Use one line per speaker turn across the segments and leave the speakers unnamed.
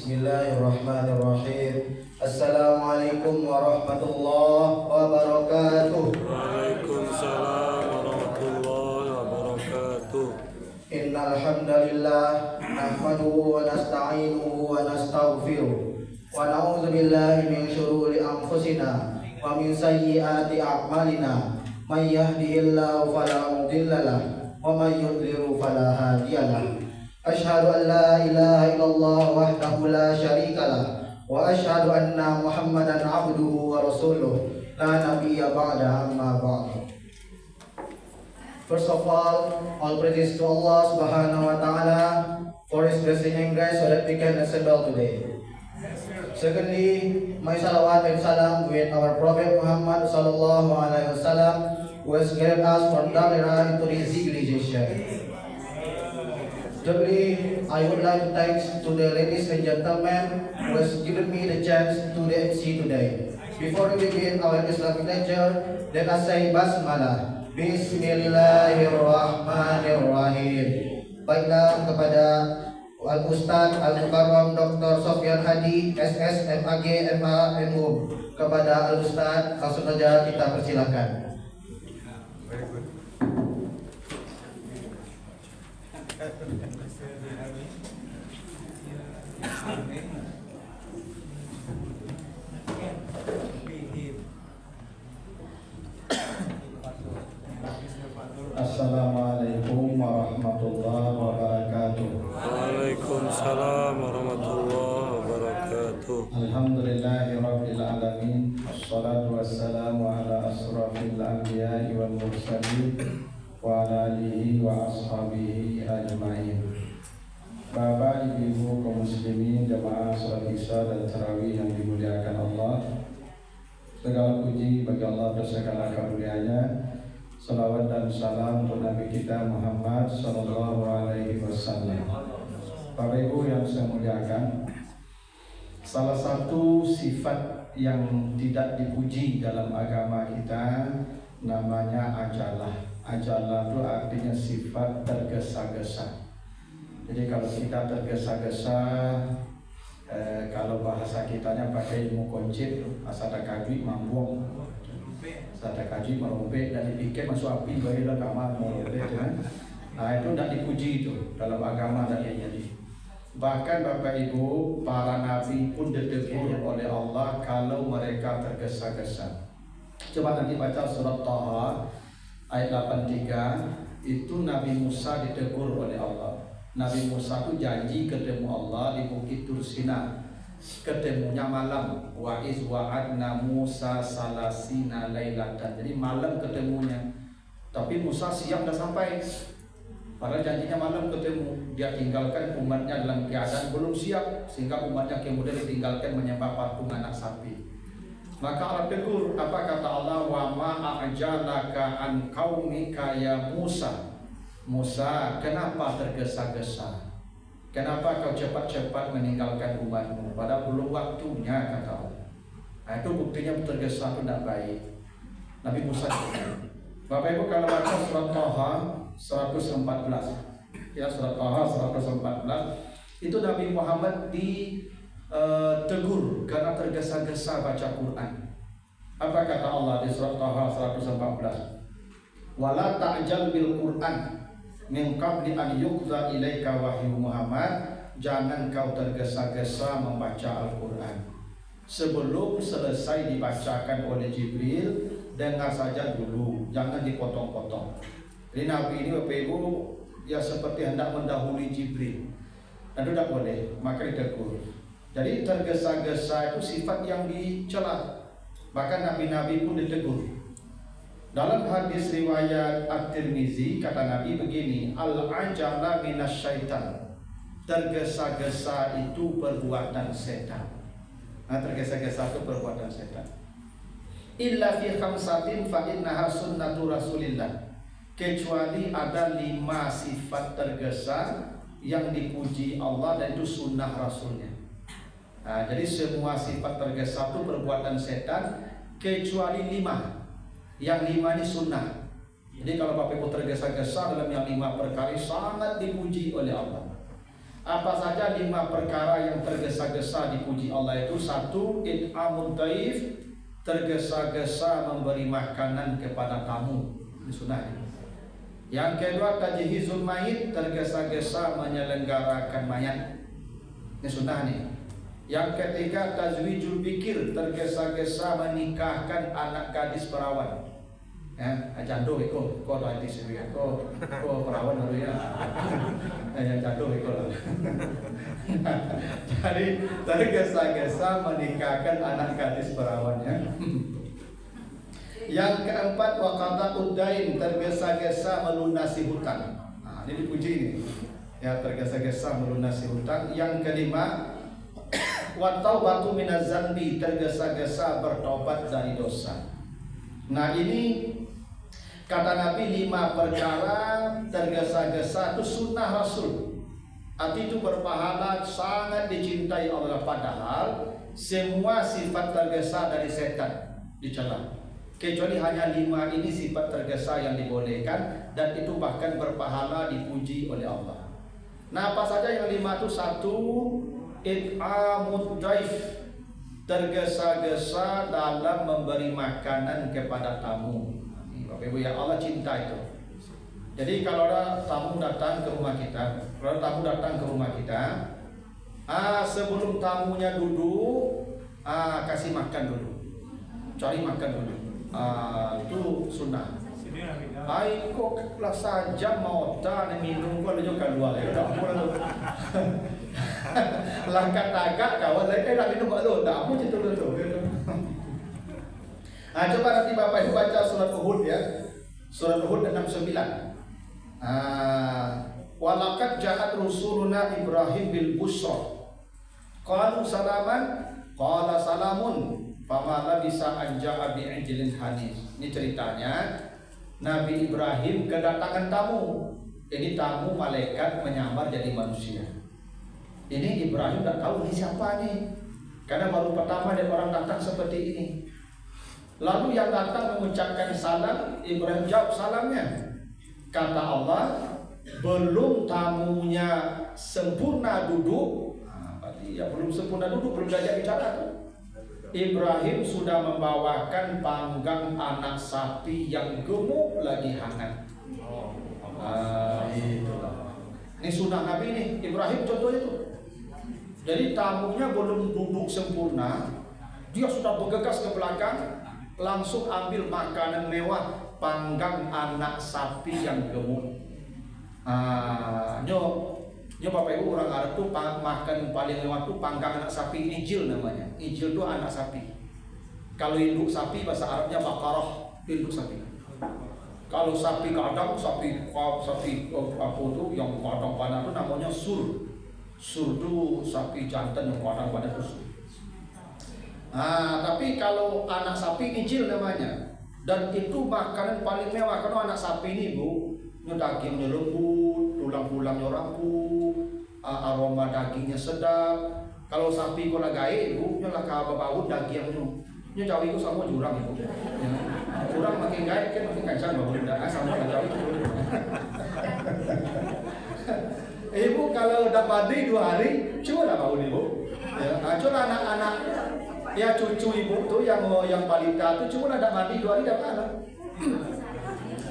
Bismillahirrahmanirrahim. Assalamualaikum warahmatullahi wabarakatuh.
Waalaikumsalam warahmatullahi wabarakatuh.
Innal hamdalillah nahmaduhu wa nasta'inuhu wa nastaghfiruh wa na'udzu billahi min shururi anfusina wa min sayyiati a'malina. May yahdihillahu fala mudilla lahu wa may yudlil fala hadiya lahu. Asyhadu an la ilaha illallah wahdahu la syarika lah wa asyhadu anna Muhammadan abduhu wa rasuluh la nabiyya ba'da amma ba'd. First of all praises to Allah Subhanahu wa Ta'ala for His blessing and grace so that we can assemble today. Secondly, my salawat and salam with our Prophet Muhammad sallallahu alaihi wasallam who has guided us from dark era into the civilization. Thirdly, I would like to thank to the ladies and gentlemen who has given me the chance to the MC today. Before we begin our Islamic lecture, let us say Basmalah. Bismillahirrahmanirrahim. Baiklah kepada Al-Ustaz Al-Mukarram Dr. Sofyan Hadi SS MAG MA MU. Kepada Al-Ustaz langsung saja kita persilakan. Assalamualaikum warahmatullahi wabarakatuh.
Waalaikumsalam warahmatullahi wabarakatuh.
Alhamdulillahirabbil alamin. Wassalatu wassalamu ala asrafil anbiya'i wal mursalin wa ala alihi wa ashabihi ajmain. Bapak, ibu, kaum muslimin, jamaah salat Isya dan tarawih yang dimuliakan Allah. Segala puji bagi Allah atas segala karunia-Nya. Salawat dan salam untuk Nabi kita Muhammad sallallahu alaihi wasallam. Bapak Ibu yang saya muliakan, salah satu sifat yang tidak dipuji dalam agama kita namanya ajalah. Ajalah itu artinya sifat tergesa-gesa. Jadi kalau kita tergesa-gesa, kalau bahasa kitanya pakai ilmu koncit, asada kaji mambuang, asada kaji merompet dan dipikir masuk api baiklah kamar merompet, kan? Nah itu tidak dipuji itu dalam agama dan jadi. Bahkan Bapak Ibu, para nabi pun ditegur oleh Allah kalau mereka tergesa-gesa. Coba nanti baca surat Taha ayat 83, itu Nabi Musa ditegur oleh Allah. Nabi Musa itu janji ketemu Allah di Bukit Tursina. Ketemunya malam. Wa iz wa'adna Musa salasina lailatan. Jadi malam ketemunya. Tapi Musa siang dah sampai. Padahal janjinya malam ketemu. Dia tinggalkan umatnya dalam keadaan belum siap, sehingga umatnya kemudian ditinggalkan menyembah patung anak sapi. Maka Allah tegur, apa kata Allah? Wa ma a'jalaka an qaumika ya Musa. Musa, kenapa tergesa-gesa? Kenapa kau cepat-cepat meninggalkan umatmu? Padahal belum waktunya, kata Allah. Nah, itu buktinya tergesa itu tidak baik. Nabi Musa. Bapak Ibu kalau baca surat Taha 114, ya surat Taha 114, itu Nabi Muhammad ditegur karena tergesa-gesa baca Quran. Apa kata Allah di surat Taha 114? Wala ta'jal bil Quran min qabli an yuqza ilaika wahyu Muhammad. Jangan kau tergesa-gesa membaca Al-Quran sebelum selesai dibacakan oleh Jibril. Dengar saja dulu, jangan dipotong-potong. Jadi Nabi ini Bapak Ibu ya seperti hendak mendahului Jibril, dan itu tidak boleh, maka ditegur. Jadi tergesa-gesa itu sifat yang dicela. Bahkan nabi-nabi pun ditegur. Dalam hadis riwayat At-Tirmizi kata Nabi begini, al-ajala minasyaitan. Tergesa-gesa itu perbuatan setan. Nah, tergesa-gesa itu perbuatan setan. Illa fi khamsatin fa innaha sunnatu Rasulillah. Kecuali ada 5 sifat tergesa yang dipuji Allah dan itu sunnah Rasulnya. Nah, jadi semua sifat tergesa itu perbuatan setan kecuali 5. Yang 5 ini sunnah. Jadi kalau Bapak Ibu tergesa-gesa dalam yang 5 perkara sangat dipuji oleh Allah. Apa saja 5 perkara yang tergesa-gesa dipuji Allah itu? 1. It'amud daif, tergesa-gesa memberi makanan kepada tamu. Ini sunnah. Yang kedua, tajhizul mayit, tergesa-gesa menyelenggarakan mayat. Ini sunnah nih. Yang ketiga, tazwijul bikir, tergesa-gesa menikahkan anak gadis perawan. Jando iko, kau nanti sih kau perawan baru ya. Jando iko lah. Jadi tergesa-gesa menikahkan anak gadis perawannya. Yang keempat, waqada uddain, tergesa-gesa melunasi hutang. Nah, ini dipuji nih. Ya, tergesa-gesa melunasi hutang. Yang kelima, wa taubatu minaz zanbi, tergesa-gesa bertobat dari dosa. Nah, ini kata Nabi 5 perkara tergesa-gesa itu sunnah Rasul. Arti itu berpahala, sangat dicintai Allah, padahal semua sifat tergesa dari setan dicela. Kecuali hanya 5 ini sifat tergesa yang dibolehkan, dan itu bahkan berpahala, dipuji oleh Allah. Nah, apa saja yang 5 itu? 1. It'amud daif, tergesa-gesa dalam memberi makanan kepada tamu. Bapak Ibu ya, Allah cinta itu. Jadi kalau ada tamu datang ke rumah kita, sebelum tamunya duduk, kasih makan dulu, cari makan dulu. Itu sunnah. Ai kok lah saja mau tan minum gua lu juga luar ya dah pula tu. Langkah tagak kawan lain dah minum gua lu, dah apa cerita lu tu. Coba nanti Bapak Ibu baca surat Uhud ya. Surat Uhud 69. Walaqad ja'at rusuluna Ibrahim bil busra. Qalu salaman, qala salamun, fama labisa an ja'a bi'ijlin hanis. Ini ceritanya Nabi Ibrahim kedatangan tamu. Ini tamu malaikat menyamar jadi manusia. Ini Ibrahim tak tahu ini siapa nih, karena baru pertama ada orang datang seperti ini. Lalu yang datang mengucapkan salam, Ibrahim jawab salamnya. Kata Allah, belum tamunya sempurna duduk, berarti ya belum sempurna duduk, belum diajak bicara tuh, Ibrahim sudah membawakan panggang anak sapi yang gemuk lagi hangat. Itulah. Ini sunnah Nabi nih, Ibrahim contohnya tuh. Jadi tamunya belum duduk sempurna, dia sudah bergegas ke belakang, langsung ambil makanan mewah, panggang anak sapi yang gemuk. Nyo Bapak Ibu orang Arab tuh makan paling mewah tuh panggang anak sapi, ijil namanya. Ijil tuh anak sapi. Kalau induk sapi bahasa Arabnya bakarah, induk sapi. Kalau sapi kadang sapi apa tuh yang kadang pada tuh namanya sur. Sur tuh sapi jantan yang kadang pada tuh sur. Tapi kalau anak sapi ijil namanya. Dan itu makanan paling mewah. Karena anak sapi ini Bu, dagingnya lembut, tulang-tulangnya rapuh, aroma dagingnya sedap. Kalau sapi kola gae Bu, nyolah ka bau dagingnya. Nyo Jawi itu sama jurang Ibu. Ya. Jurang makin gae kan makin kencang bau dah sama Jawi. Ibu kalau udah mandi 2 hari, cuma dah bau nih Bu. Ya, cuma anak-anak ya cucu Ibu tuh yang balita tuh cuma ada mandi 2 hari dah mana.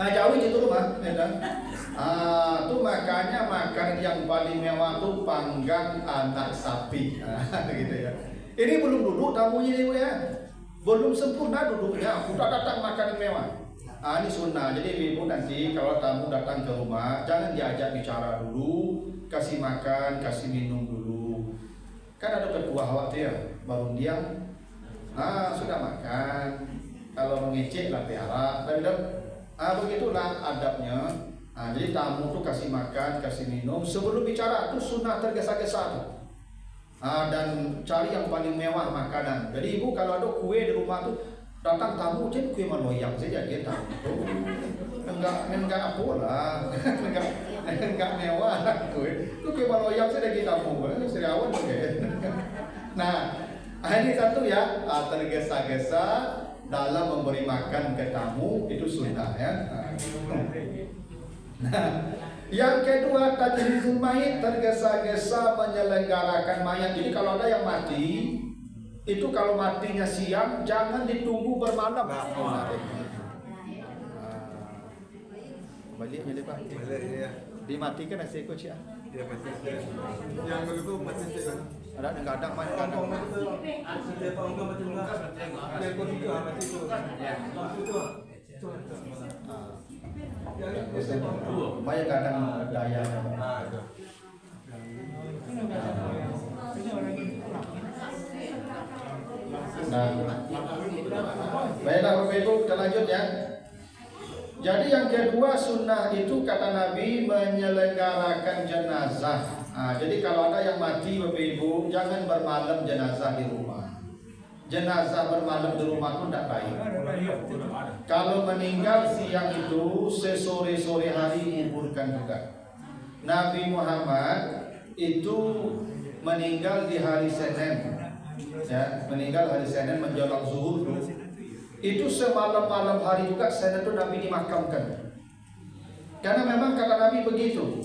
Jauh itu rumah, ya kan? Tuh makanya makan yang paling mewah tuh panggang anak sapi, gitu ya. Ini belum duduk tamunya Ibu ya, belum sempurna duduknya, udah datang makanan mewah. Ini sunnah. Jadi Ibu nanti kalau tamu datang ke rumah, jangan diajak bicara dulu, kasih makan, kasih minum dulu. Kan ada ketua awak tuh ya, baru diam. Sudah makan, kalau mengecek lah piara, tapi begitulah adabnya. Jadi tamu tuh kasih makan, kasih minum sebelum bicara, itu sunnah tergesa-gesa. Dan cari yang paling mewah makanan. Jadi Ibu kalau ada kue di rumah tuh datang tamu, jadi kue maloyang saja dia tamu. Enggak apa lah, enggak mewah kue. Itu kue maloyang saja kita tamu, seriawan juga. Nah, ini satu ya, tergesa-gesa dalam memberi makan ke tamu itu sunnah ya. Nah, Yang kedua, tajhizul mayit, tergesa-gesa menyelenggarakan mayat. Jadi kalau ada yang mati, itu kalau matinya siang, jangan ditunggu bermalam. Balik jadi Pak.
Balik ya.
Dimatikan nasi ikut ya.
Ya mati. Yang begitu mati sih.
Ada kadang main kadang.
Setiap tahun kan mati juga. Yang kedua mati itu. Itu.
Banyak kadang daya. Nah, baiklah Bapak Ibu, kita lanjut ya. Jadi yang kedua sunnah itu kata Nabi menyelenggarakan jenazah. Nah, jadi kalau ada yang mati Bapak Ibu, jangan bermalam jenazah di rumah. Jenazah bermalam di rumah itu tidak baik. Kalau meninggal siang itu, sesore-sore hari kuburkan juga. Nabi Muhammad itu meninggal di hari Senin, ya, meninggal hari Senin menjelang zuhur. Itu semalam-malam hari juga Senin itu Nabi dimakamkan. Karena memang kata Nabi begitu.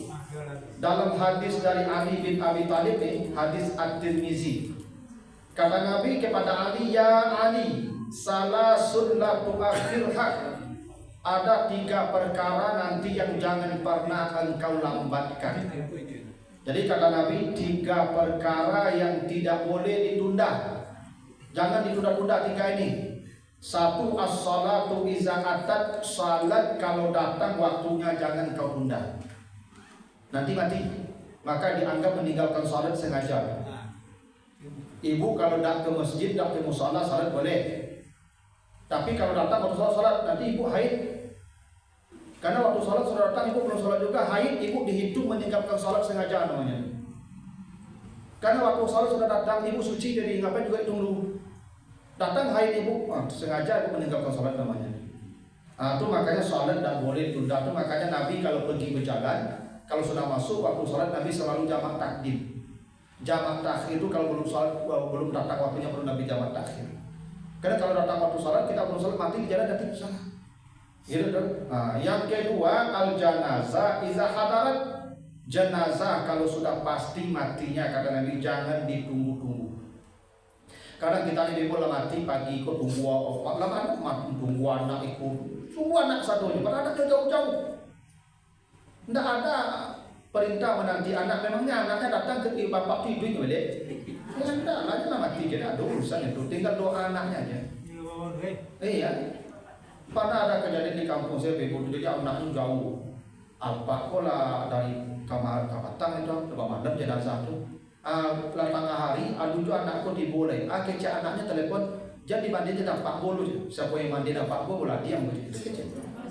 Dalam hadis dari Ali bin Abi Thalib, hadis At-Tirmizi, kata Nabi kepada Ali, ya Ali, salasun la tuakhirha. Ada 3 perkara nanti yang jangan pernah engkau lambatkan. Jadi kata Nabi, 3 perkara yang tidak boleh ditunda. Jangan ditunda-tunda 3 ini. 1, as-salatu iza atat, salat kalau datang waktunya jangan kau tunda. Nanti mati, maka dianggap meninggalkan salat sengaja. Ibu kalau datang ke masjid, datang ke musala, salat boleh. Tapi kalau datang waktu salat, nanti ibu haid. Karena waktu salat sudah datang, ibu belum salat juga, haid, ibu dihitung meninggalkan salat sengaja namanya. Karena waktu salat sudah datang, ibu suci, jadi ngapain juga hitung dulu. Datang haid ibu, sengaja ibu meninggalkan salat namanya. Itu makanya salat tidak boleh tunda. Itu makanya Nabi kalau pergi berjalan, kalau sudah masuk waktu salat, Nabi selalu jamak takdim. Jamak takhir itu kalau belum datang waktunya baru Nabi jamak takhir. Karena kalau datang waktu salat, kita belum salat, mati di jalan nanti salah. Gitu kan? Nah, yang kedua, al janazah iza hadarat. Jenazah kalau sudah pasti matinya kata Nabi jangan ditunggu-tunggu. Kadang kita ini boleh mati pagi ikut tunggu lama mati tunggu anak ikut tunggu anak satunya, padahal anaknya jauh-jauh. Tidak ada perintah menanti anak, memangnya anaknya datang ke bapak tidur boleh? Ya tidak, lagi lah mati jadi ada urusan itu, tinggal doa anaknya aja. Iya, pernah ada kejadian di kampung saya Bebo, jadi anaknya jauh. Alpa kola dari kamar kabatang itu, madam jenazah itu. Tengah hari, aduh anakku diboleh. Kecil anaknya telepon, jadi mandi dia nampak bolu. Siapa yang mandi nampak bolu, lah diam.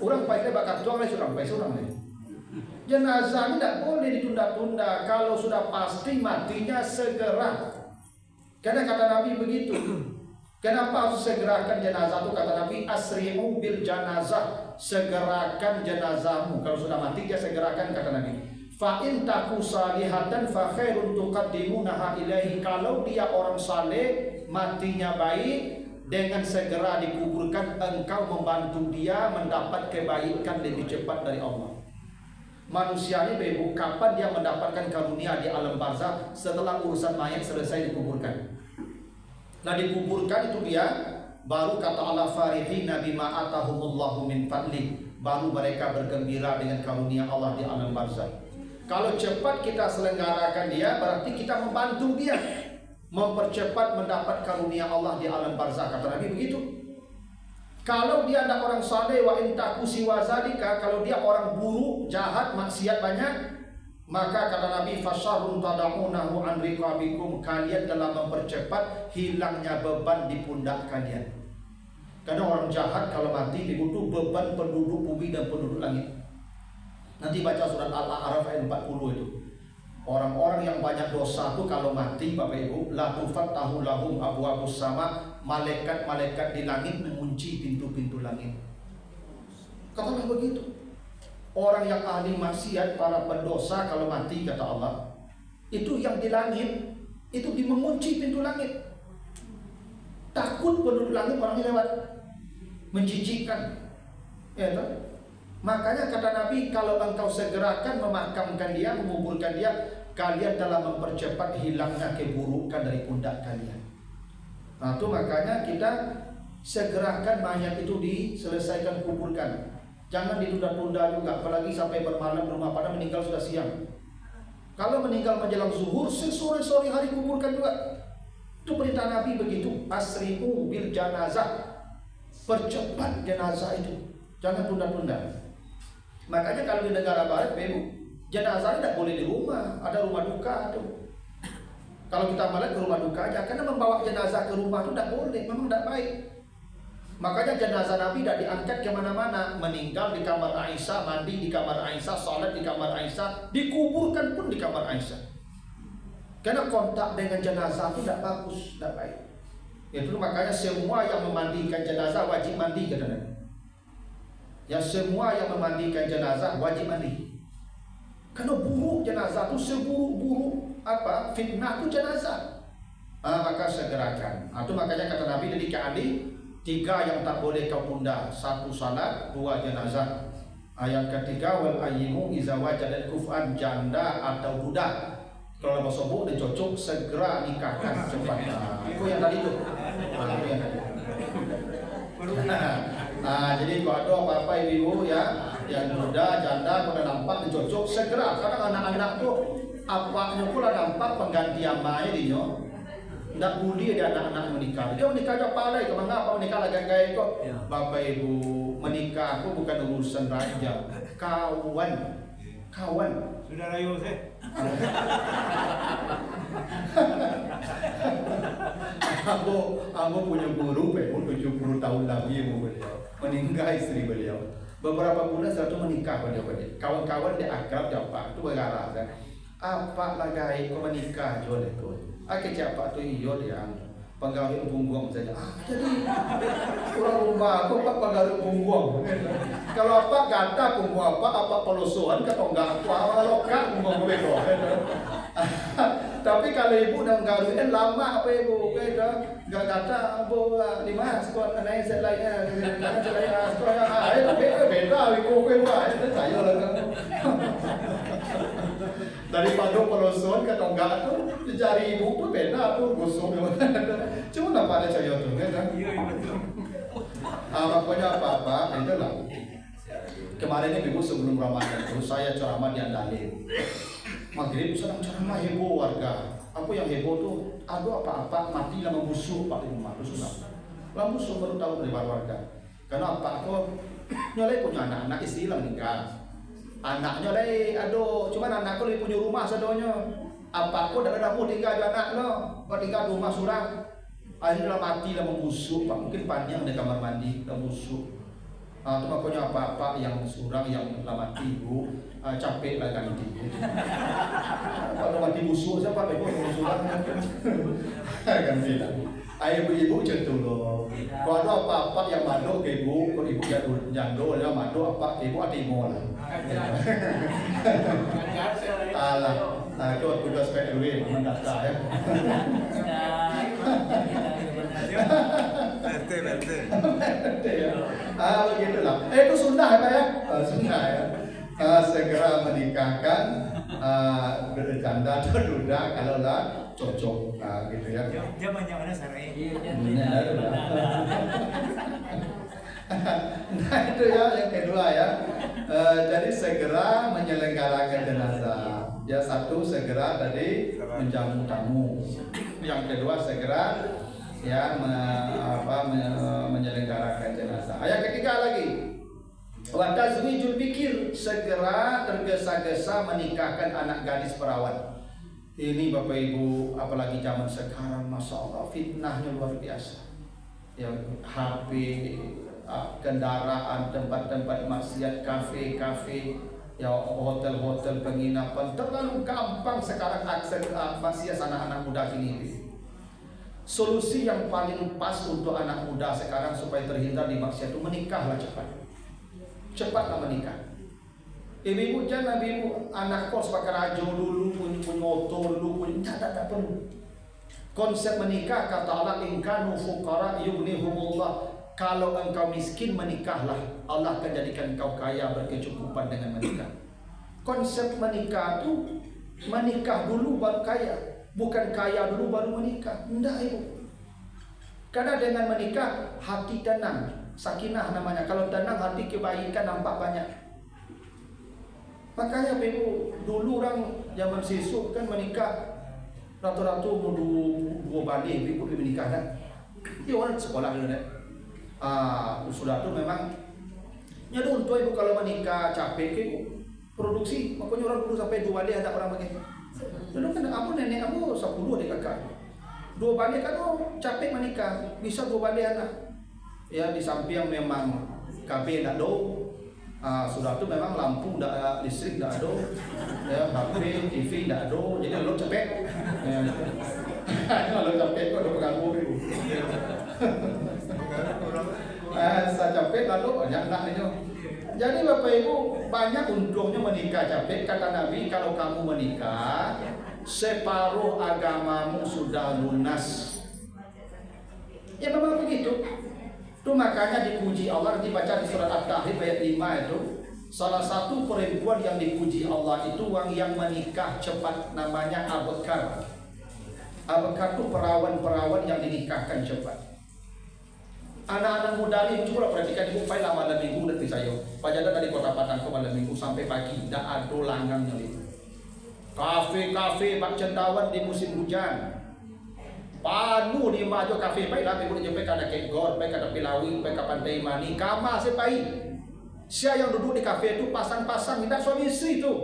Orang pakai bakat tuang lagi, orang pakai seorang lagi. Jenazah ini tidak boleh ditunda-tunda. Kalau sudah pasti matinya segera. Karena kata Nabi begitu. Kenapa harus segerakan jenazah itu? Kata Nabi, asri'u bil janazah. Segerakan jenazahmu. Kalau sudah mati, dia segerakan kata Nabi. Fa in taku salihatan fa khairun tuqaddimunaha ilaihi. Kalau dia orang saleh, matinya baik, dengan segera dikuburkan, engkau membantu dia mendapat kebaikan lebih cepat dari Allah. Manusia ini Ibu, kapan dia mendapatkan karunia di alam barzah? Setelah urusan mayat selesai dikuburkan. Nah, dikuburkan itu dia baru kata Allah farihina bima atahumullahu min fadli. Baru mereka bergembira dengan karunia Allah di alam barzah. Kalau cepat kita selenggarakan dia, berarti kita membantu dia mempercepat mendapat karunia Allah di alam barzah. Kata Nabi begitu. Kalau dia ada orang saleh, wa in taku siwa zalika, kalau dia orang buruk, jahat, maksiat banyak, maka kata Nabi fasyarun tad'unahu an riqabikum, kalian telah mempercepat hilangnya beban di pundak kalian. Karena orang jahat kalau mati dibutuh beban penduduk bumi dan penduduk langit. Nanti baca surat Al-A'raf ayat 40 itu. Orang-orang yang banyak dosa itu kalau mati Bapak Ibu, la tufattahu lahum abwabus sama, malaikat-malaikat di langit mengunci pintu-pintu langit. Katalah begitu. Orang yang ahli maksiat, para pendosa kalau mati kata Allah, itu yang di langit itu mengunci pintu langit. Takut penduduk langit orangnya lewat, menjijikkan. Ya,
Makanya kata Nabi, kalau engkau segerakan memakamkan dia, menguburkan dia, kalian telah mempercepat hilangnya keburukan dari pundak kalian. Nah itu makanya kita segerakan mayat itu diselesaikan, kuburkan. Jangan ditunda-tunda juga, apalagi sampai bermalam rumah, pada meninggal sudah siang. Kalau meninggal menjelang zuhur, sore-sore hari kuburkan juga. Itu perintah Nabi begitu. Asri'u bil janazah, percepat jenazah itu, jangan tunda-tunda. Makanya kalau di negara barat, jenazah tidak boleh di rumah, ada rumah duka tuh. Kalau kita balik ke rumah duka aja, karena membawa jenazah ke rumah itu tidak boleh, memang tidak baik. Makanya jenazah Nabi tidak diangkat kemana-mana, meninggal di kamar Aisyah, mandi di kamar Aisyah, sholat di kamar Aisyah, dikuburkan pun di kamar Aisyah. Karena kontak dengan jenazah itu tidak bagus, tidak baik. Itu makanya semua yang memandikan jenazah wajib mandi, katanya. Ya semua yang memandikan jenazah wajib mandi. Karena buruk jenazah itu, seburuk-buruk fitnah itu jenazah. Maka segerakan. Itu makanya kata Nabi ketika Ali, 3 yang tak boleh kau tunda, 1 salat, 2 jenazah. Yang ketiga, wal ayyimu iza wajadat kuf'an, janda atau duda. Kalau mau sombong dan cocok, segera nikahkan cepat. Itu yang tadi itu. Itu yang tadi. Jadi kalau ada apa-apa ibu ya, yang muda, janda, kalau nampak dicocok segera. Karena anak-anak tuh apanya pula nampak pengganti amanya dia. Tidak budi ada anak-anak menikah. Dia menikah aja palai, mengapa menikah lagi kayak itu? Bapak ibu menikah aku bukan urusan raja, kawan.
Saudara Yosef.
Aku punya guru, 70 tahun lagi beliau meninggal istri beliau. Beberapa bulan setelah itu menikah beliau. Kawan-kawan dia akrab japa itu bergarah kan. Apa lagi kau menikah jual itu? Siapa tu iyo dia penggawe punggung saja. Jadi orang rumah aku pak penggawe punggung. Kalau apa kata punggung apa pelusuan kata enggak apa lokal punggung begitu. Tapi kalau ibu dan garuin lama apa ibu beda enggak kata ibu 5 sekolah naik selainya karena selainya sekolah beda ibu ibu itu saya lah. Daripada pelusuan kata enggak tuh cari ibu tuh beda tuh gosong. Cuma apa ada saya tuh kan? Iya betul. Pokoknya apa itu lah. Kemarin ini ibu sebelum Ramadan terus saya ceramah di Andalin. Maghrib sedang ceramah heboh warga. Apa yang heboh tuh? Aduh apa-apa mati lah membusuk pak di rumah itu sudah. Membusuk baru tahu dari warga. Karena apa? Aku nyoleh punya anak-anak istri lah meninggal. Anaknya leh, aduh, cuman anakku leh punya rumah sedonya. Apa aku dah mau tinggal anak lo, kau tinggal rumah surang. Akhirnya mati lah membusuk, pak mungkin panjang di kamar mandi, dah busuk. Itu makanya apa-apa yang surang yang lama mati ibu, capek lah ganti. Kalau mati busuk siapa ibu yang surang ganti lah. Ayo ibu contoh loh. Kalau ada apa-apa yang madu ke ibu, kalau ibu jandul ya madu apa ibu atimo lah. Alah, itu tugas PRW mendata ya. Begitulah. Itu sunnah apa ya? Sunnah ya. Segera menikahkan janda atau duda kalau lah cocok gitu ya.
Zaman-zamannya sarai.
Nah itu ya yang kedua ya. Jadi segera menyelenggarakan jenazah. Ya satu segera tadi menjamu tamu. Yang kedua segera ya menyelenggarakan jenazah. Yang ketiga lagi wa tazwijul bikir, segera tergesa-gesa menikahkan anak gadis perawan. Ini Bapak Ibu apalagi zaman sekarang Masya Allah fitnahnya luar biasa. Ya HP, kendaraan, tempat-tempat maksiat, kafe-kafe, ya hotel-hotel penginapan, terlalu gampang sekarang akses maksiat anak-anak muda ini. Solusi yang paling pas untuk anak muda sekarang supaya terhindar di maksiat itu menikahlah cepat. Cepatlah menikah. Ibu-ibu jangan ibu anak kos pakai rajo dulu, punya motor dulu, tak perlu. Konsep menikah kata Allah in kanu fuqara yughnihumullah. kalau engkau miskin menikahlah, Allah akan jadikan engkau kaya berkecukupan dengan menikah. Konsep menikah itu menikah dulu baru kaya, bukan kaya dulu baru menikah. Enggak ibu. Karena dengan menikah hati tenang, sakinah namanya. Kalau tenang hati kebaikan nampak banyak. Makanya ibu, dulu orang zaman sisuk kan menikah rata-rata umur dua balik ibu menikah kan. Dia orang sekolah dulu kan. Sudah tu memang nyadun tu ibu kalau menikah capek ibu produksi, makanya orang dulu sampai 2 balik ada orang bagi. Dulu kan aku nenek aku 10 adik kakak. 2 balik kan capek menikah, bisa 2 balik anak. Ya di samping memang KB tak ada. Sudah tu memang lampu dah, listrik dah ada, ya HP, TV dah ada, jadi lo capek. Kalau capek kau ada pengaruh ibu. Saya capek lalu banyak anak itu. Jadi bapak ibu banyak untungnya menikah capek. Kata Nabi kalau kamu menikah separuh agamamu sudah lunas. Ya memang begitu. Itu makanya dipuji Allah dibaca di surat At-Tahrim ayat 5 itu. Salah satu perempuan yang dipuji Allah itu orang yang menikah cepat, namanya Abekar. Abekar itu perawan-perawan yang dinikahkan cepat. Anak-anak muda ini coba perhatikan ibu, pai lah malam minggu dari saya. Pajadan dari kota Padang ke malam minggu sampai pagi, tidak ada langgang itu. Kafe-kafe bak cendawan di musim hujan. Panu di maju kafe baik lah, ibu jumpa kada kegor, baik kada pilawi, baik kada pantai mani, kama sepai. Siapa yang duduk di kafe itu pasang-pasang, tidak suami istri itu.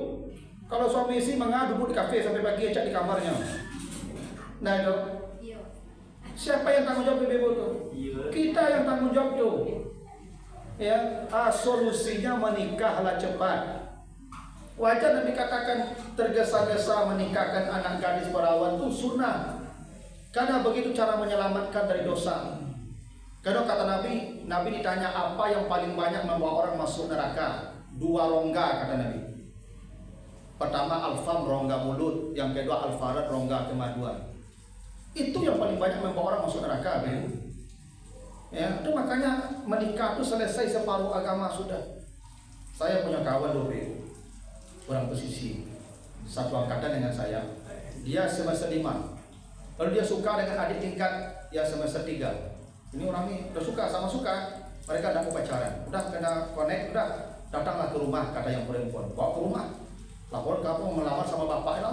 Kalau suami istri mengadu duduk di kafe sampai pagi cek di kamarnya. Nah itu. Siapa yang tanggung jawab ibu itu? Kita yang tanggung jawab tuh. Ya, solusinya menikahlah cepat. Wajar Nabi katakan tergesa-gesa menikahkan anak gadis perawan itu sunnah. Karena begitu cara menyelamatkan dari dosa. Karena kata Nabi, Nabi ditanya apa yang paling banyak membawa orang masuk neraka? 2 rongga kata Nabi. Pertama al-fam, rongga mulut. Yang kedua al-farad, rongga kemaluan. Itu yang paling banyak membawa orang masuk neraka. Ya, itu makanya menikah itu selesai separuh agama sudah. Saya punya kawan dulu, orang posisi satu angkatan dengan saya. Dia semester 5. Lalu dia suka dengan adik tingkat yang semester 3. Ini orang ini udah suka, sama suka. Mereka tidak mau pacaran. Udah kena connect, udah datanglah ke rumah kata yang perempuan. Bawa ke rumah. Lapor kamu melamar sama bapak.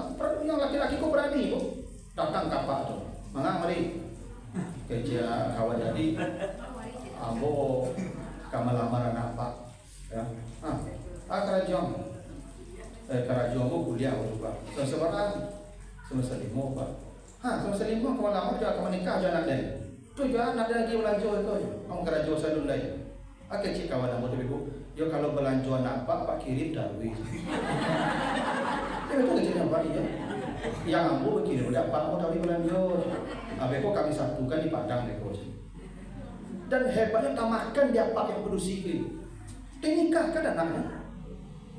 Yang laki-laki kok berani bu? Datang kapak tuh. Mari kerja kawan jadi. Ambo kamu lamar anak pak. Ya. Kerajaan. Kerajaan bu kuliah juga. Seseorang semester 5 pak. Semester 5 kamu lamar juga kamu nikah aja anak dia. Tu juga anak dia lagi belanja itu. Kamu kerajaan saya dulu lagi. Cik kawan ambo tu ibu. Yo kalau belanja anak pak kirim darwi. Itu kecil apa dia? Yang ambo kirim udah pak mau darwi belanja. Beko kami satukan di Padang beko. Dan hebatnya tamakkan dia pak yang berusia. Dinikahkan anaknya.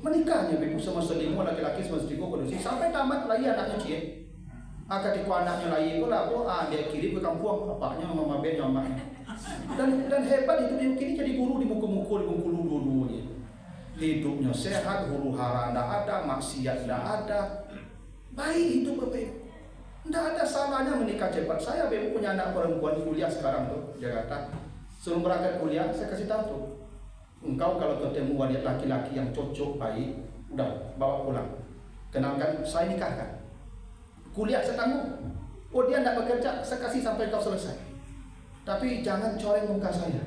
Menikahnya beko semester 5 laki-laki semester 3 berusia sampai tamat lagi anaknya cie. Ketika anaknya lagi pula dia kirim ke kampung bapaknya mama ben nyama. Dan hebat itu dia kini jadi guru di buku-buku di Bengkulu dulu-dulunya. Hidupnya sehat, huru hara tidak ada, maksiat tidak ada. Baik hidup bapak. Tidak ada salahnya menikah cepat. Saya punya anak perempuan kuliah sekarang tuh, dia kata sebelum berangkat kuliah saya kasih tahu tuh. Engkau kalau ketemu wanita laki-laki yang cocok baik, udah bawa pulang. Kenalkan saya nikahkan. Kuliah setanggung. Dia tidak bekerja, saya kasih sampai kau selesai. Tapi jangan coreng muka saya.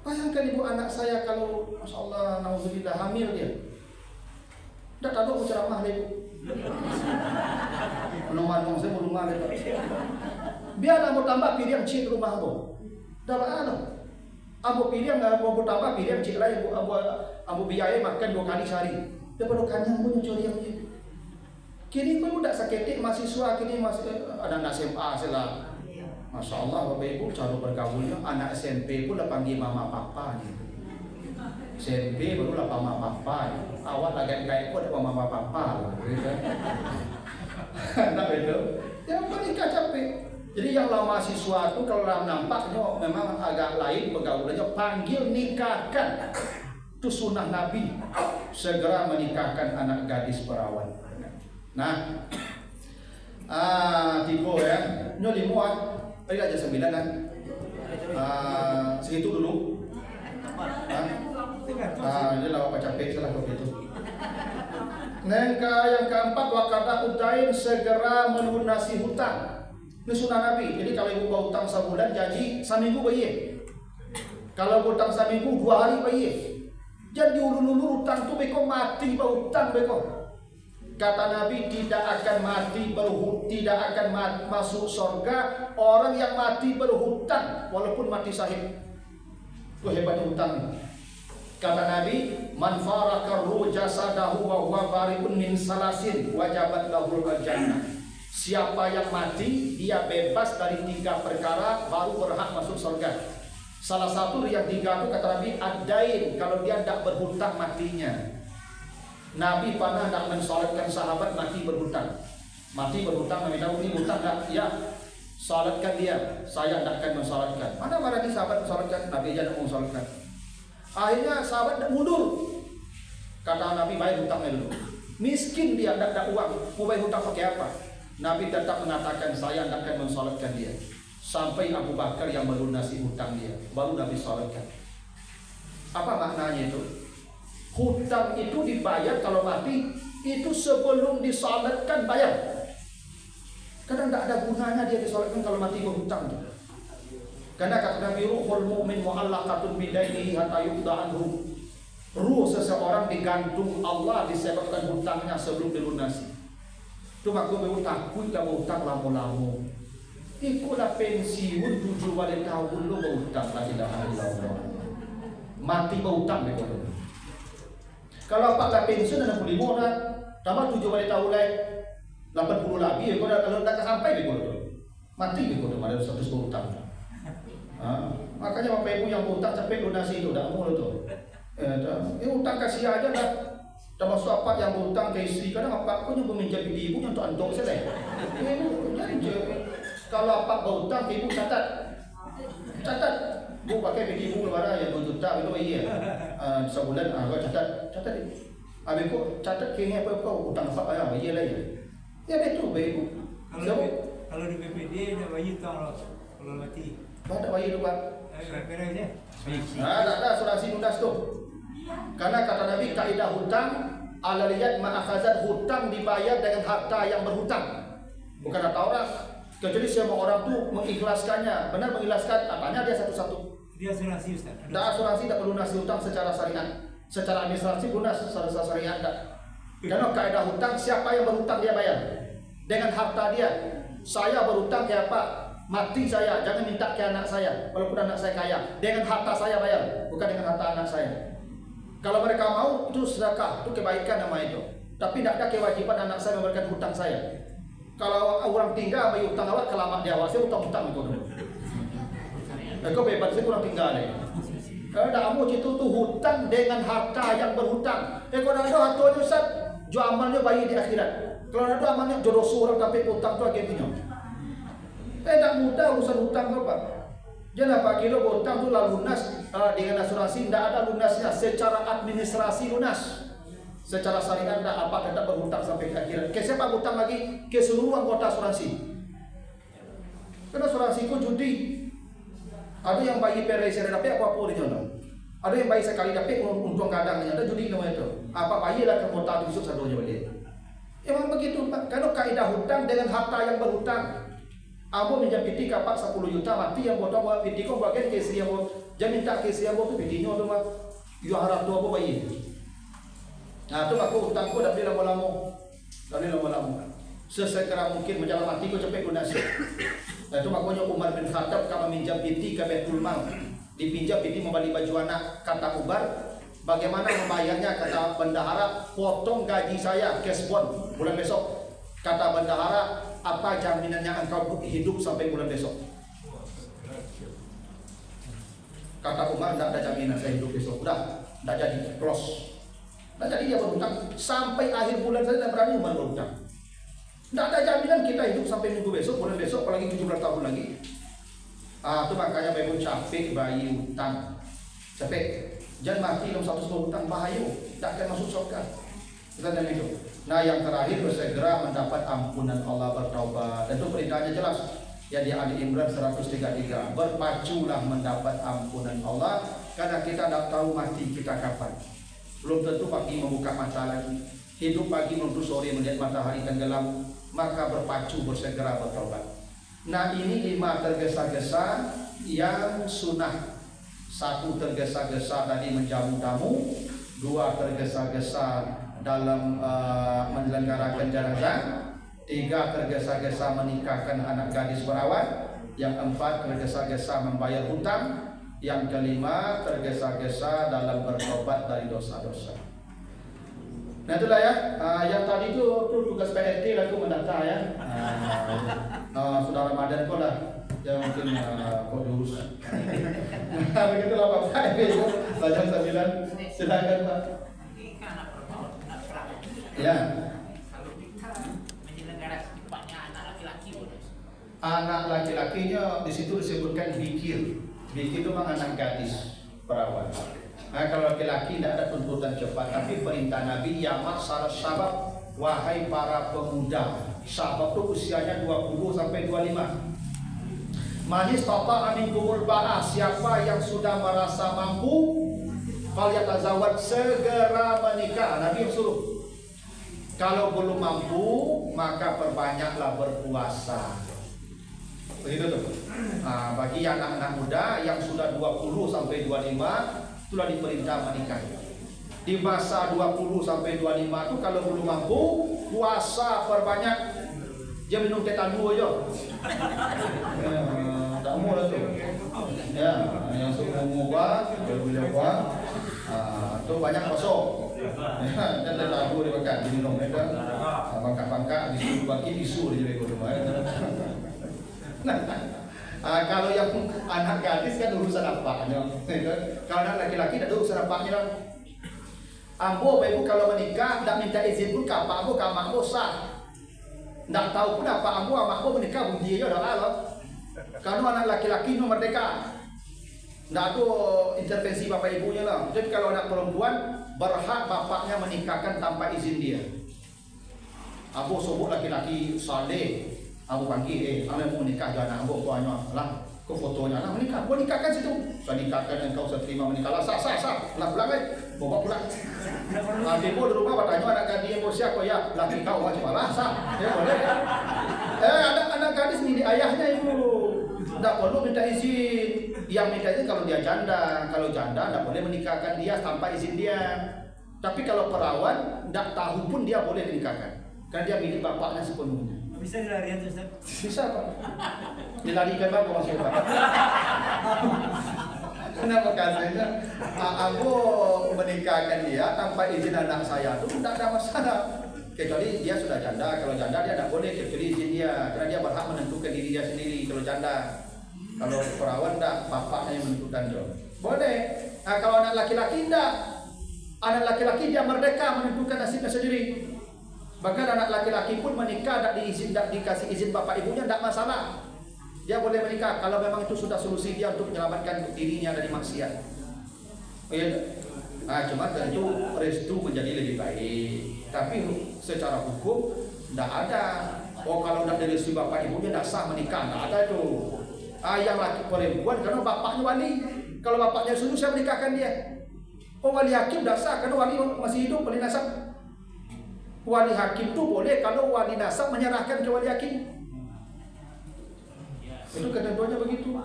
Bayangkan ibu anak saya kalau Masya Allah, na'udzubillah hamil dia. Tidak tahu aku ceramah ibu. Menemani saya belum ada. Biar aku tambah piring cik rumah aku. Dapat apa? Aku piring aku tambah piring cik lain. Aku biaya makan 2 kali sehari. Daripada kanyang pun curi yang ini. Kini pun udah sakitik mahasiswa kini masih ada anak SMA sila. Masya Allah bapak ibu cara bergaulnya anak SMP pun dah panggil mama papa gitu. SMP baru lah mama papa. Awak lagi gaya pun ada mama papa. Gitu. Nak betul. Yang menikah capek. Jadi yang mahasiswa itu kalau nampaknya memang agak lain pergaulannya, panggil nikahkan. Itu sunnah Nabi, segera menikahkan anak gadis perawan. Nah, tipe ya, nyolimu tadi aja 9 kan? Segitu dulu. Ini lawa capek salah begitu. Nengka yang keempat, wakada utain segera melunasi hutang. Ini sunnah Nabi. Jadi kalau ibu hutang sebulan, janji seminggu bayi. Kalau hutang seminggu 2 hari bayi. Jadi ulur-ulur hutang tu beko mati berhutang beko. Kata Nabi, tidak akan mati tidak akan masuk surga orang yang mati berhutang walaupun mati syahid. Itu hebatnya hutang ini. Kata Nabi, man faraka jasadahu wa huwa bari'un min salasin wajabat lahul jannah. Siapa yang mati, dia bebas dari 3 perkara baru berhak masuk surga. Salah satu yang 3 itu kata Nabi, ad-dain, kalau dia tidak berhutang matinya. Nabi pernah tidak mensolatkan sahabat mati berhutang. Mati berhutang, Nabi tahu ini hutang tak? Ya, solatkan dia. Saya tidak akan mensolatkan. Mana berani sahabat mensolatkan? Nabi aja tidak mensolatkan. Akhirnya sahabat tidak mundur. Kata Nabi, bayar hutangnya dulu. Miskin dia, tidak ada uang. Mau bayar hutang pakai apa? Nabi tetap mengatakan, saya tidak akan mensolatkan dia. Sampai Abu Bakar yang melunasi hutang dia, baru Nabi solatkan. Apa maknanya itu? Hutang itu dibayar kalau mati, itu sebelum disolatkan bayar. Karena tidak ada gunanya dia disolatkan kalau mati berhutang. Karena kata Nabi, ruhul mu'min mu'allaqatun bidainihi hatta yuqda anhu. Ruh seseorang digantung Allah disebabkan hutangnya sebelum dilunasi. Itu aku memang takut lah berhutang lama-lama. Ikutlah pensiun 7 tahun lu berhutang, la ilaha illallah. Mati berhutang begitu. Kalau Pak lah pensiun 65 dah, tambah 7 tahun lagi 80 lebih, kalau tak sampai begitu. Mati begitu, ada 100 berhutang. Makanya Bapak Ibu yang berhutang sampai lunasi itu dah mulu tu. Hutang kasih aja dah. Termasuk apa yang berhutang ke isteri, kadang apa aku yang meminjam ibu untuk antok selesai. Kalau apa berhutang ke ibu catat, bu pakai ibu keluar yang berhutang itu iya. Sebulan aku catat. Habis aku catat kayaknya apa kau hutang apa ya, iya lah ya. Ya betul ibu.
Kalau di BPD ada bayi hutang kalau mati.
Ada bayi tu Pak.
Beres ya.
Tak ada asuransi lunas tu. Karena kata Nabi, kaidah hutang alaliyat ma'akhazat, hutang dibayar dengan harta yang berhutang, bukan harta orang. Kecuali semua orang tu mengikhlaskannya, benar mengikhlaskan, apanya dia satu-satu.
Dia asuransi Ustaz.
Tak asuransi tak melunasi hutang secara syariat, secara administrasi lunas secara syariat tak. Karena kaidah hutang, siapa yang berhutang dia bayar dengan harta dia. Saya berhutang ke apa? Mati saya, jangan minta ke anak saya, walaupun anak saya kaya. Dengan harta saya bayar, bukan dengan harta anak saya. Kalau mereka mau, itu sedekah, itu kebaikan nama itu. Tapi tidak ada kewajiban anak saya memberikan hutang saya. Kalau orang tinggal bagi hutang awak, kelama dia awak, saya hutang-hutang itu. Kau bebas, saya kurang tinggal deh. Kalau tak mau itu tuh hutang dengan harta yang berhutang. Kalau ada harta itu Ustaz, jual amalnya bayi di akhirat. Kalau ada amalnya jodoh seorang tapi hutang itu akhirnya. Tak mudah urusan hutang tu Pak. Jangan Pak kilo hutang tu lalu lunas dengan asuransi, tidak ada lunasnya. Secara administrasi lunas, secara syariat tidak apa tetap berhutang sampai ke akhirat. Ke siapa hutang lagi? Ke seluruh anggota asuransi. Karena asuransi itu judi. Ada yang bayi pereser tapi apa dia tahu. Ada yang bayi sekali tapi untung kadangnya ada judi namanya itu. Apa bayi lah kemota tusuk sadonya dia. Memang begitu Pak. Karena kaidah hutang dengan harta yang berhutang. Ambo minjam piti kapak 10 juta mati yang botong buat piti kau bagian ke istri ambo. Jangan minta ke istri ambo tu pitinya tu mah. Yo harap tu ambo bayi. Nah tu aku hutang ku dah beli lama-lama. Sesegera mungkin menjalan mati ku cepet lunas. Nah tu makanya Umar bin Khattab kalau minjam piti ke Baitul Mal. Dipinjam piti membeli baju anak, kata Umar, bagaimana membayarnya? Kata bendahara, potong gaji saya cash bond bulan besok. Kata bendahara, apa jaminannya engkau hidup sampai bulan besok? Kata Umar, tidak ada jaminan saya hidup besok. Udah, tidak jadi, close. Tidak jadi dia berhutang sampai akhir bulan saya tidak berani Umar berhutang. Tidak ada jaminan kita hidup sampai minggu besok, bulan besok, apalagi 17 tahun lagi. Itu makanya Bapak Ibu capek bayi hutang. Capek. Jangan mati dalam satu sebab hutang, bahaya. Tak akan masuk surga. Kita dan itu. Nah, yang terakhir bersegera mendapat ampunan Allah, bertaubat. Dan itu perintahnya jelas. Ya di Ali Imran 133. Berpaculah mendapat ampunan Allah, karena kita tidak tahu mati kita kapan. Belum tentu pagi membuka mata lagi. Hidup pagi menuju sore melihat matahari tenggelam. Maka berpacu bersegera bertaubat. Nah, ini 5 tergesa-gesa yang sunnah. 1 tergesa-gesa tadi menjamu tamu, 2 tergesa-gesa dalam menyelenggarakan jenazah, 3 tergesa-gesa menikahkan anak gadis perawan, yang 4 tergesa-gesa membayar hutang, yang kelima tergesa-gesa dalam bertobat dari dosa-dosa. Nah itulah ya, yang tadi itu tugas PRT lah itu mendata ya. Sudah Ramadan kok lah, ya mungkin kok diurus. Nah begitulah Bapak Ibu, jam 9, silakan Pak. Ya.
Kalau kita menyelenggarakan sifatnya anak laki-laki,
Anak laki-lakinya di situ disebutkan bikir. Bikir itu memang anak gadis perawan. Nah, kalau laki-laki tidak ada tuntutan cepat, tapi perintah Nabi ya masyarakat syabab, wahai para pemuda. Syabab itu usianya 20 sampai 25. Manis tata aminkumul ba'ah, siapa yang sudah merasa mampu, falyatazawwaj, segera menikah. Nabi suruh. Kalau belum mampu, maka perbanyaklah berpuasa. Begitu tuh. Nah, bagi anak-anak muda yang sudah 20 sampai 25, itulah diperintah menikah. Di masa 20 sampai 25 itu kalau belum mampu, puasa perbanyak. Dia minum teh tandu aja. Tak mau lah tuh. Ya, yang suka mengubah, berubah, itu banyak kosong. Dan lagu dia makan di minum mereka bangka-bangka disuruh bagi isu dia juga rumah. Nah, kalau yang anak gadis kan urusan apanya. Kalau anak laki-laki tidak ada urusan apanya. Ambo ibu kalau menikah tidak minta izin pun kapak ambo kamak ambo sah. Tidak tahu pun apa ambo amak ambo menikah pun dia dah Allah. Kalau anak laki-laki itu merdeka. Tidak ada intervensi bapak ibunya lah. Jadi kalau anak perempuan berhak bapaknya menikahkan tanpa izin dia. Abu sebut laki-laki saleh, Abu panggil, anak mau nikah jangan abu kau hanya lah, kau fotonya lah menikah, kau nikahkan situ. Saya nikahkan engkau saya terima menikah lah, sah, lah pulang bawa pulang. Demo di rumah bertanya anak gadis yang berusia kau ya, laki kau macam mana sah, ya boleh. Anak gadis milik ayahnya itu, tidak perlu minta izin. Yang minta izin kalau dia janda, kalau janda tidak boleh menikahkan dia tanpa izin dia. Tapi kalau perawan tidak tahu pun dia boleh menikahkan, karena dia milik bapaknya sepenuhnya.
Bisa dilarikan tuh Ustaz?
Bisa Pak. Dilarikan Pak maksudnya Pak. Kenapa katanya aku menikahkan dia tanpa izin anak saya itu tidak ada masalah. Kecuali dia sudah janda. Kalau janda dia tidak boleh kecuali izin dia, karena dia berhak menentukan diri dia sendiri kalau janda. Kalau perawan tidak, bapaknya yang menentukan dia. Boleh. Nah, kalau anak laki-laki tidak. Anak laki-laki dia merdeka menentukan nasibnya sendiri. Bahkan anak laki-laki pun menikah tidak dikasih izin bapak ibunya tidak masalah. Dia boleh menikah kalau memang itu sudah solusi dia untuk menyelamatkan dirinya dari maksiat. Nah, cuma tentu restu menjadi lebih baik. Tapi secara hukum tidak ada. Oh kalau tidak direstui bapak ibunya tidak sah menikah, tidak ada itu. Yang laki perempuan karena bapaknya wali. Kalau bapaknya suruh saya menikahkan dia. Oh wali hakim tidak sah karena wali masih hidup, wali nasab. Wali hakim itu boleh kalau wali nasab menyerahkan ke wali hakim. Itu ketentuannya begitu.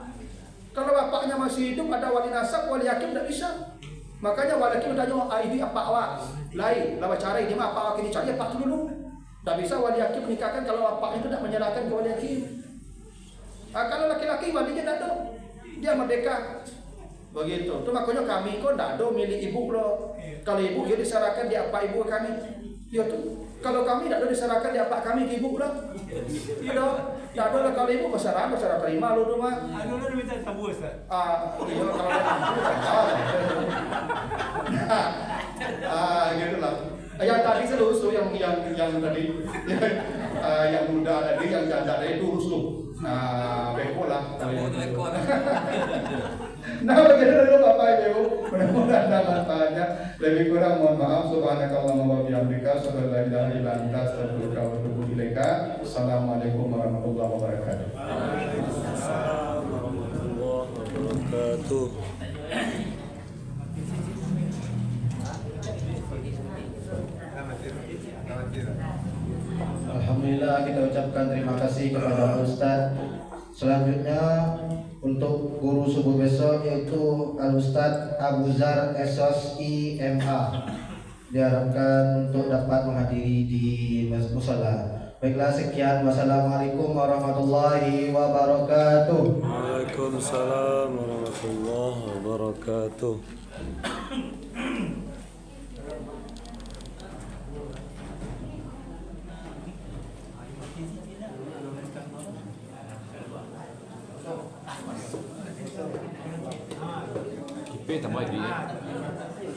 Kalau bapaknya masih hidup ada wali nasab, wali hakim tidak bisa. Makanya wali hakim bertanya, ini apa awak? Lain, lawan cara ini apa awak ini cari apa dulu? Tidak bisa wali hakim menikahkan kalau bapaknya itu tidak menyerahkan ke wali hakim. Kalau laki-laki walinya tidak ada, dia merdeka. Begitu. Itu makanya kami kok tidak ada milik ibu loh. Kalau ibu dia diserahkan di apa ibu kami. Ya tuh. Kalau kami tidak ada diserahkan di apa kami ke ibu loh. Tidak. Tidak ada kalau ibu berserah terima lu rumah.
Anu lu minta tabu Ustaz.
Iya kalau gitu lah. Yang tadi seluruh yang tadi yang muda tadi, yang janda tadi itu urus tuh. Beko lah. Nah, begitu dulu Bapak Ibu. Mudah-mudahan ada manfaatnya. Lebih kurang mohon maaf. Subhanakallahumma wa bihamdika, asyhadu an la ilaha illa anta, astaghfiruka wa atubu ilaika. Assalamualaikum warahmatullahi wabarakatuh.
Assalamualaikum warahmatullahi wabarakatuh.
Alhamdulillah, kita ucapkan terima kasih kepada Ustadz. Selanjutnya untuk guru subuh besok yaitu Al-Ustadz Abu Zar Esos IMA, diharapkan untuk dapat menghadiri di musala. Baiklah, sekian. Wassalamualaikum warahmatullahi wabarakatuh.
Waalaikumsalam warahmatullahi wabarakatuh.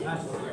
Ah.